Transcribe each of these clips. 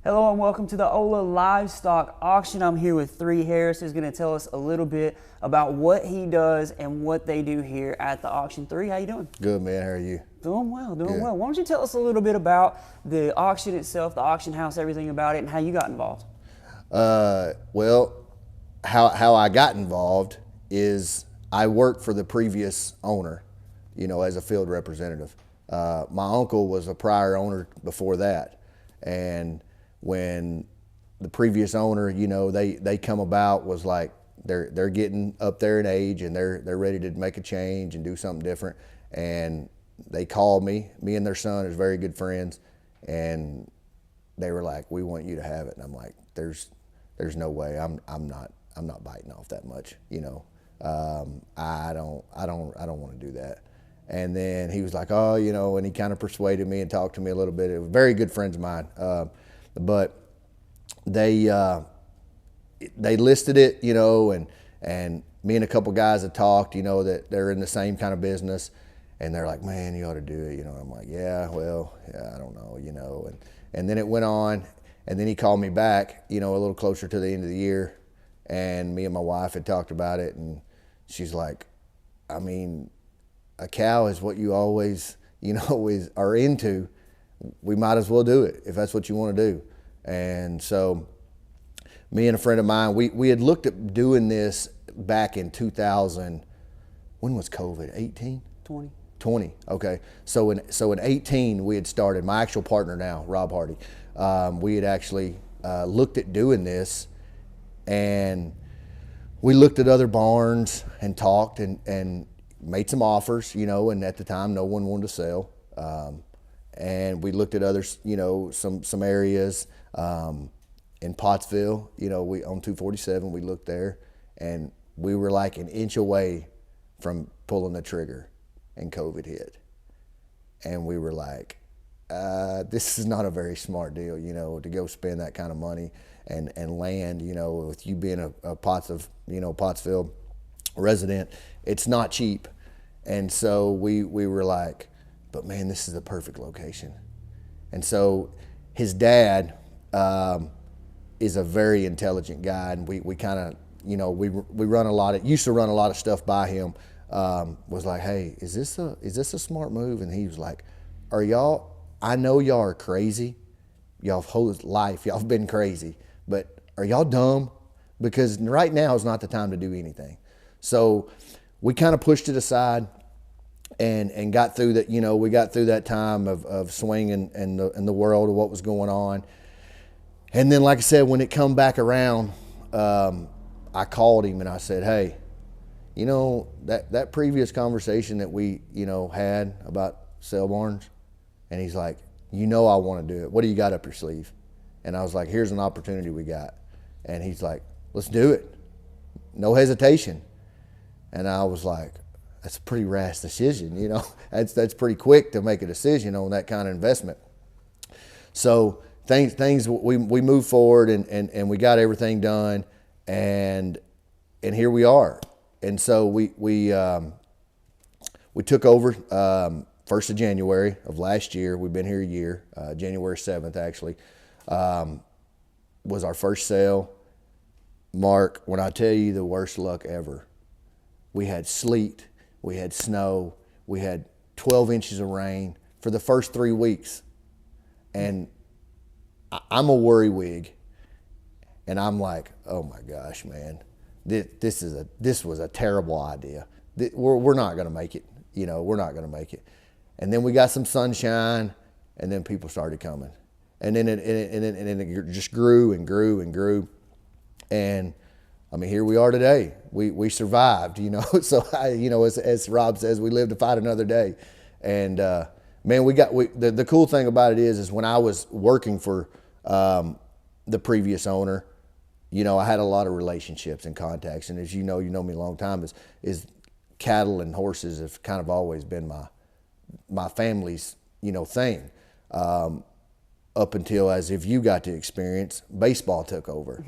Hello and welcome to the Ola Livestock Auction. I'm here with Three Harris, who's going to tell us a little bit about what he does and what they do here at the auction. Three, how you doing? Good, man. How are you? Doing well, doing Good. well. Why don't you tell us a little bit about the auction itself, the auction house, everything about it, and how you got involved? Well, how I got involved is I worked for the previous owner, as a field representative. My uncle was a prior owner before that, and when the previous owner, they come about, was like they're getting up there in age and they're ready to make a change and do something different, and they called me. Me and their son is very good friends, and they were like, "We want you to have it." And I'm like, "There's no way. I'm not biting off that much. I don't want to do that." And then he was like, "Oh, and he kind of persuaded me and talked to me a little bit. It was very good friends of mine, but they listed it, and me and a couple guys had talked, that they're in the same kind of business, and they're like, "Man, you ought to do it." I'm like, "Yeah, well, yeah, I don't know, and then it went on, and then he called me back, a little closer to the end of the year, and me and my wife had talked about it, and she's like, "I mean, a cow is what you always, always are into. We might as well do it if that's what you want to do." And so me and a friend of mine, we had looked at doing this back in 2000. When was COVID? 18? 20. 20. Okay. So in 18 we had started. My actual partner now, Rob Hardy, we had actually looked at doing this, and we looked at other barns and talked and made some offers, and at the time no one wanted to sell. And we looked at others, some areas in Pottsville, we on 247, we looked there, and we were like an inch away from pulling the trigger, and COVID hit. And we were like, this is not a very smart deal, to go spend that kind of money and land, with you being a Pottsville resident, it's not cheap. And so we were like, but man, this is the perfect location. And so his dad is a very intelligent guy, and we kind of, we run used to run a lot of stuff by him. Was like, "Hey, is this a smart move?" And he was like, I know y'all are crazy. Y'all whole life, y'all have been crazy, but are y'all dumb? Because right now is not the time to do anything. So we kind of pushed it aside and got through that. We got through that time of swinging and the world of what was going on. And then, like I said, when it come back around, I called him and I said, "Hey, that previous conversation that we, had about sale barns," and he's like, "I want to do it. What do you got up your sleeve?" And I was like, "Here's an opportunity we got." And he's like, "Let's do it. No hesitation." And I was like, that's a pretty rash decision, that's pretty quick to make a decision on that kind of investment. So things we moved forward and we got everything done, and here we are. And so we took over 1st of January of last year. We've been here a year. January 7th actually was our first sale. Mark, when I tell you the worst luck ever, we had sleet, we had snow, we had 12 inches of rain for the first 3 weeks. And I'm a worry wig, and I'm like, "Oh my gosh, man, this was a terrible idea. We're not going to make it. We're not going to make it." And then we got some sunshine, and then people started coming, and then it just grew and grew and grew, and I mean, here we are today. We survived, So as Rob says, we live to fight another day. And man, the cool thing about it is when I was working for the previous owner, I had a lot of relationships and contacts. And as you know me a long time, is cattle and horses have kind of always been my family's thing. Up until, as if you got to experience, baseball took over.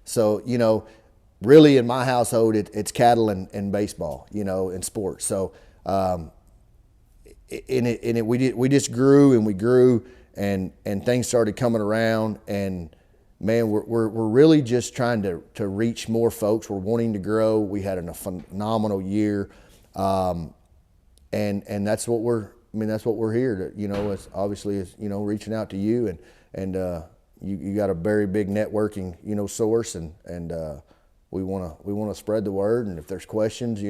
So really in my household, it's cattle and baseball, and sports. So we just grew and we grew, and things started coming around, and man, we're really just trying to reach more folks. We're wanting to grow. We had a phenomenal year, and that's what that's what we're here to, it's obviously reaching out to you, and you got a very big networking, source, and we want to spread the word. And if there's questions,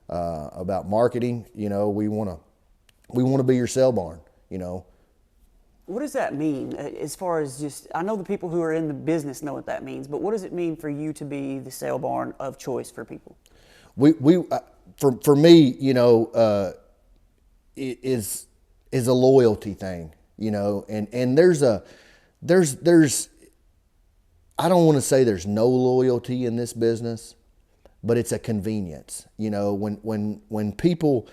about marketing, we want to be your sale barn, What does that mean as far as just, I know the people who are in the business know what that means, but what does it mean for you to be the sale barn of choice for people? For me, it is a loyalty thing, and there's I don't want to say there's no loyalty in this business, but it's a convenience. When people,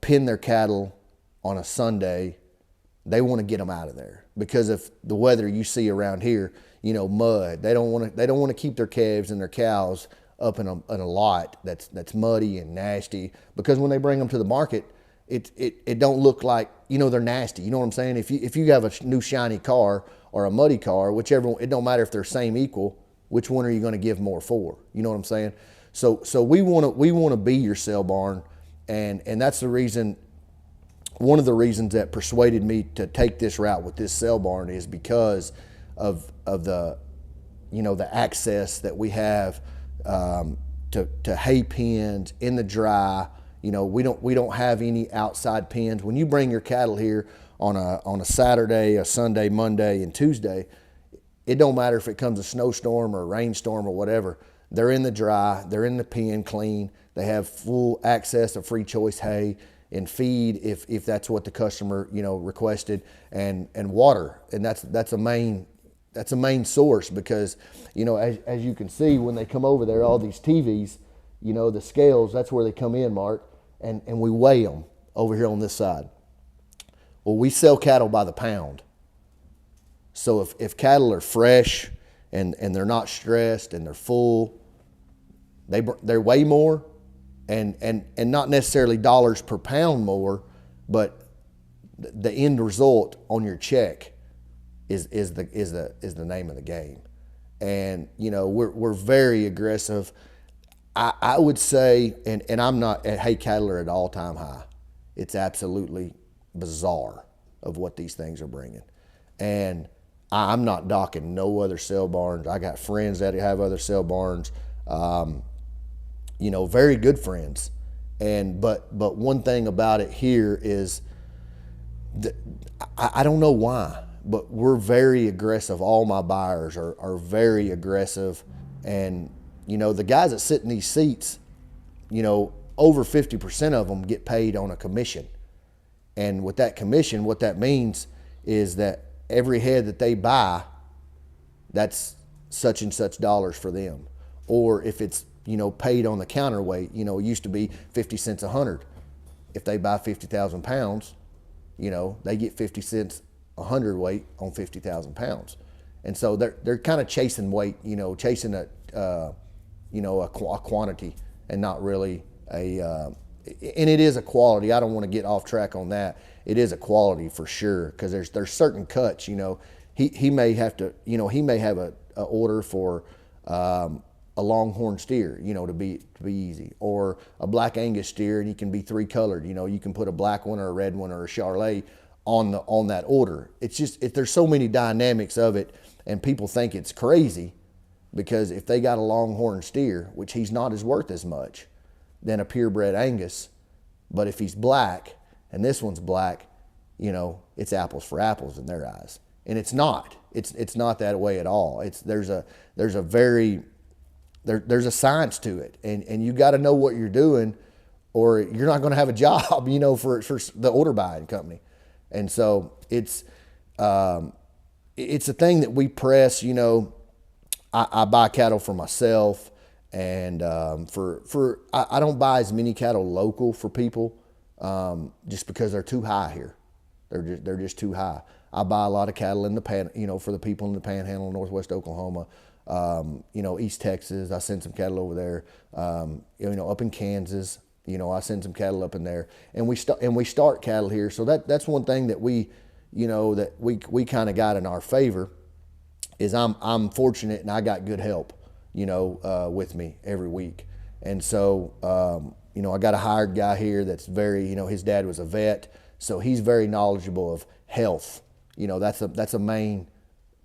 pin their cattle on a Sunday, they want to get them out of there because of the weather you see around here, mud. They don't want to keep their calves and their cows up in a lot that's muddy and nasty, because when they bring them to the market, it don't look like, they're nasty. You know what I'm saying? If you have a new shiny car or a muddy car, whichever one, it don't matter if they're same equal, which one are you going to give more for? You know what I'm saying? So we want to be your sale barn, and that's the reason. One of the reasons that persuaded me to take this route with this sale barn is because of the, the access that we have to hay pens in the dry. We don't have any outside pens. When you bring your cattle here on a Saturday, a Sunday, Monday, and Tuesday, it don't matter if it comes a snowstorm or a rainstorm or whatever. They're in the dry. They're in the pen clean. They have full access to free choice hay and feed if that's what the customer requested, and water, and that's a main source, because as you can see when they come over there, all these TVs, the scales, that's where they come in, Mark, and we weigh them over here on this side. Well, we sell cattle by the pound, so if cattle are fresh and they're not stressed and they're full, they weigh more. And not necessarily dollars per pound more, but the end result on your check is the name of the game. And we're very aggressive. I would say, and I'm not at hay cattle are at all time high. It's absolutely bizarre of what these things are bringing, and I'm not docking no other sale barns. I got friends that have other sale barns. Very good friends. But one thing about it here is that I don't know why, but we're very aggressive. All my buyers are very aggressive. And, the guys that sit in these seats, over 50% of them get paid on a commission. And with that commission, what that means is that every head that they buy, that's such and such dollars for them. Or if it's paid on the counterweight, it used to be 50 cents a hundred. If they buy 50,000 pounds, they get 50 cents a hundredweight on 50,000 pounds. And so they're kind of chasing weight, chasing a quantity, and not really and it is a quality. I don't want to get off track on that. It is a quality for sure, because there's certain cuts, he may have to, he may have a order for, a longhorn steer, to be easy, or a black Angus steer, and he can be three colored. You can put a black one or a red one or a Charolais on that order. It's just there's so many dynamics of it, and people think it's crazy, because if they got a longhorn steer, which he's not as worth as much than a purebred Angus, but if he's black and this one's black, it's apples for apples in their eyes, and it's not. It's not that way at all. There's a science to it, and you got to know what you're doing, or you're not going to have a job, for the order buying company. And so it's a thing that we press. I buy cattle for myself, and I don't buy as many cattle local for people, just because they're too high here. They're just too high. I buy a lot of cattle in the for the people in the Panhandle, Northwest Oklahoma. East Texas, I send some cattle over there. Up in Kansas, I send some cattle up in there, and we start cattle here. So that's one thing that we that we kind of got in our favor is I'm fortunate and I got good help, with me every week. And so, I got a hired guy here that's very, his dad was a vet, so he's very knowledgeable of health. That's a main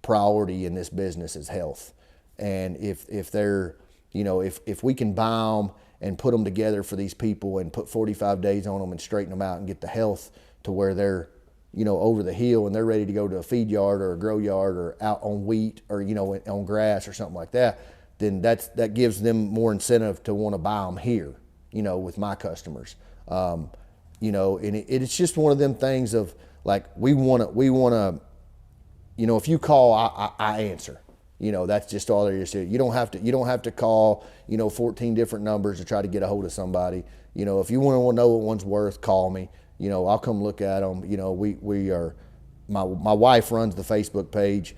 priority in this business is health. And if they're, if we can buy them and put them together for these people and put 45 days on them and straighten them out and get the health to where they're, over the hill and they're ready to go to a feed yard or a grow yard or out on wheat or, on grass or something like that, then that gives them more incentive to want to buy them here, with my customers. And it's just one of them things of like, we want to, if you call, I answer. That's just all there is to it. You don't have to call, 14 different numbers to try to get a hold of somebody. If you want to know what one's worth, call me. I'll come look at them. We are, my wife runs the Facebook page.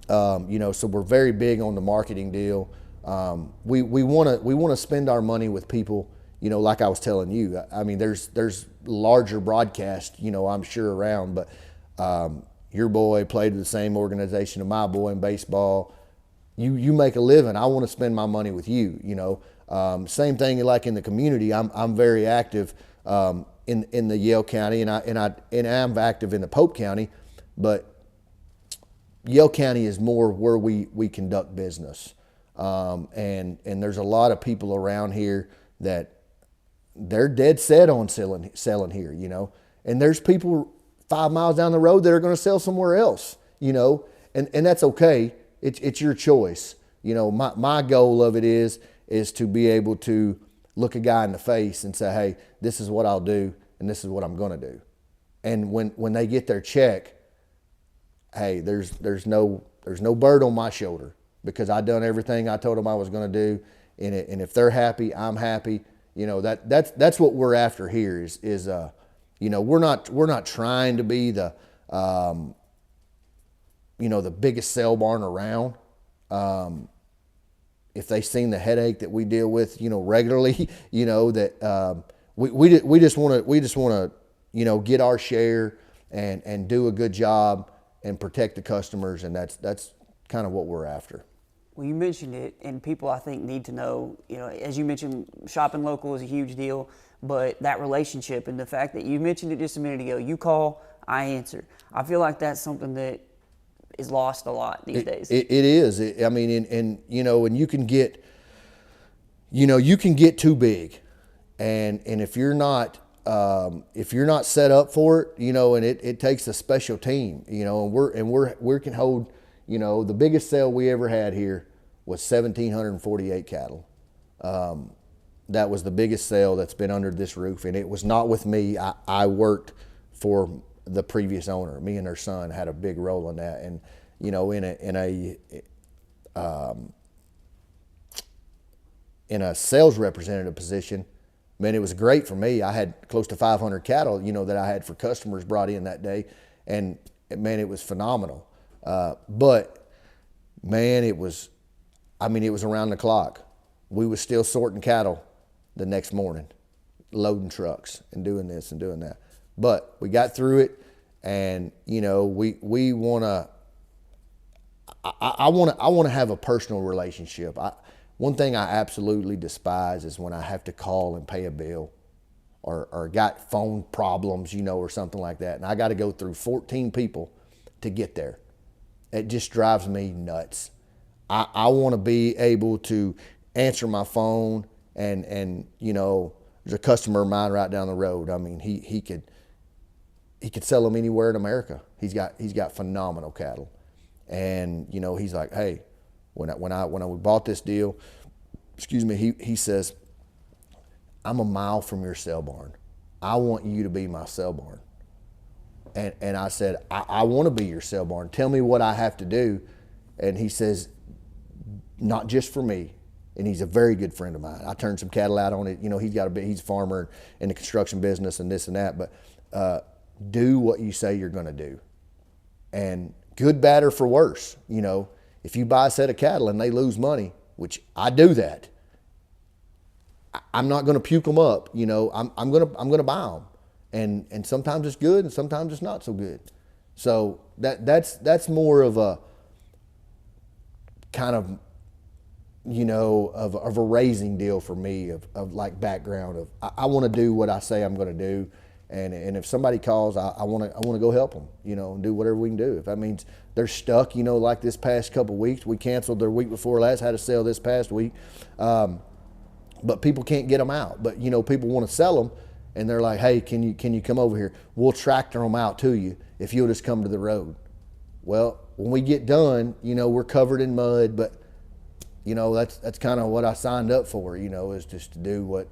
So we're very big on the marketing deal. We want to spend our money with people, like I was telling you. I mean, there's larger broadcast, I'm sure around, but your boy played with the same organization as my boy in baseball. You make a living. I want to spend my money with you. Same thing like in the community. I'm very active in the Yale County, and I'm active in the Pope County, but Yale County is more where we conduct business. And there's a lot of people around here that they're dead set on selling here, and there's people 5 miles down the road that are going to sell somewhere else, and that's okay. It's your choice. My goal of it is to be able to look a guy in the face and say, hey, this is what I'll do and this is what I'm going to do. And when they get their check, hey, there's no bird on my shoulder because I done everything I told them I was going to do. And if they're happy, I'm happy. That's what we're after here is we're not trying to be the the biggest sale barn around. If they seen the headache that we deal with, regularly, that we just want to get our share and do a good job and protect the customers, and that's kind of what we're after. Well, you mentioned it, and people I think need to know, as you mentioned, shopping local is a huge deal, but that relationship and the fact that you mentioned it just a minute ago, you call, I answer. I feel like that's something that is lost a lot these days. It is. And you can get, you can get too big, and if you're not set up for it, and it takes a special team, and we can hold, the biggest sale we ever had here was 1,748 cattle. That was the biggest sale that's been under this roof, and it was not with me. I worked for the previous owner. Me and her son had a big role in that, and in a sales representative position, man, it was great for me. I had close to 500 cattle, that I had for customers brought in that day, and man, it was phenomenal. But man, it was around the clock. We was still sorting cattle the next morning, loading trucks and doing this and doing that. But we got through it, and we want to. I want to have a personal relationship. One thing I absolutely despise is when I have to call and pay a bill, or got phone problems, or something like that, and I got to go through 14 people to get there. It just drives me nuts. I want to be able to answer my phone, and there's a customer of mine right down the road. I mean, he could sell them anywhere in America. He's got phenomenal cattle, and he's like, hey, when we bought this deal, he says, I'm a mile from your sale barn. I want you to be my sale barn. And I said, I want to be your sale barn. Tell me what I have to do. And he says, not just for me. And he's a very good friend of mine. I turned some cattle out on it. He's a farmer in the construction business and this and that. But do what you say you're going to do. And good, bad, or for worse. If you buy a set of cattle and they lose money, which I do that, I'm not going to puke them up. I'm going to buy them. And sometimes it's good and sometimes it's not so good. So that's more of a kind of, you know, of a raising deal for me, of like background of I want to do what I say I'm going to do, and if somebody calls, I want to go help them, you know, and do whatever we can do. If that means they're stuck, you know, like this past couple of weeks, we canceled their week before last, had a sale this past week, but people can't get them out. But you know, people want to sell them, and they're like, hey, can you come over here? We'll tractor them out to you if you'll just come to the road. Well, when we get done, you know, we're covered in mud, but you know, that's kind of what I signed up for, you know, is just to do what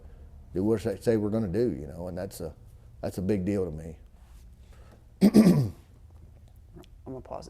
I say we're going to do, you know, and that's a big deal to me. I'm gonna pause this.